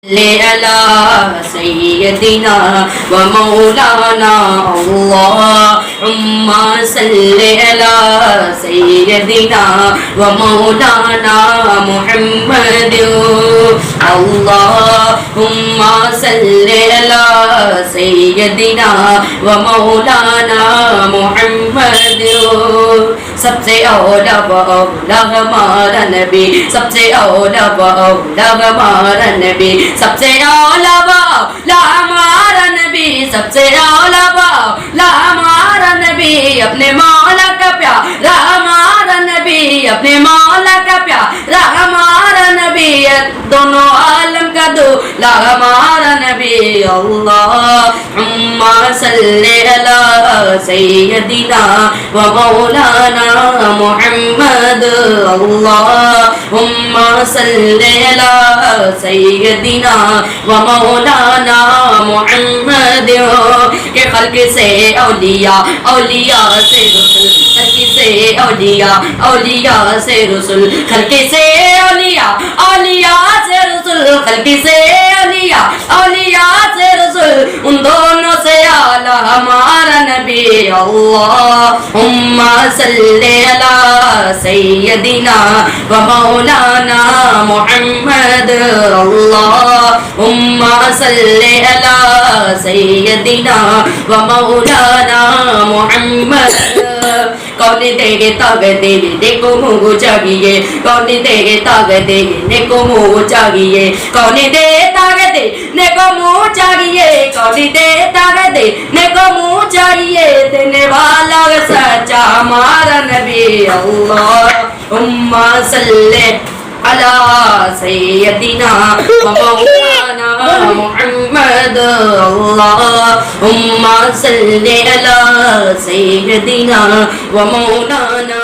على سيدنا ومولانا اللهم صل على سيدنا ومولانا محمد اللهم صل على سيدنا ومولانا محمد सबसे औला औला हमारा नबी सबसे औला औला हमारा नबी सबसे औला औला हमारा नबी सबसे औला औला हमारा नबी अपने मौला का प्यारा हमारा नबी अपने मौला का प्यारा हमारा नबी दोनों आलम का दूल्हा हमारा नबी अल्लाहुम्मा सल्ली अला सय्यदिना व मौलाना मुहम्मद अल्लाहुम्मा सल्ली अला सय्यदिना व मौलाना मुहम्मद के खल्क से औलिया औलिया से रसूल खल्क से औलिया औलिया से रसूल खल्क से औलिया औलिया से रसूल खल्क से औलिया औलिया से रसूल उन दोनों से आला हमारा नबी अल्लाहुम्मा सल्ली अला सय्यदिना व मौलाना मुहम्मद अल्लाहुम्मा सल्ली अला सय्यदिना व मौलाना मुहम्मद कौन देगे ताकत देने को मुँह चाहिए कौन देगे ताकत देने को मुँह चाहिए कौन दे ताकत देने को मुँह चाहिए कौन दे ताकत देने को मुँह चाहिए देने वाला सच्चा हमारा नबी अल्लाहुम्मा सल्ली अला सय्यदिना व मौलाना मुहम्मद अल्लाहुम्मा सल्ली अला सय्यदिना व मौलाना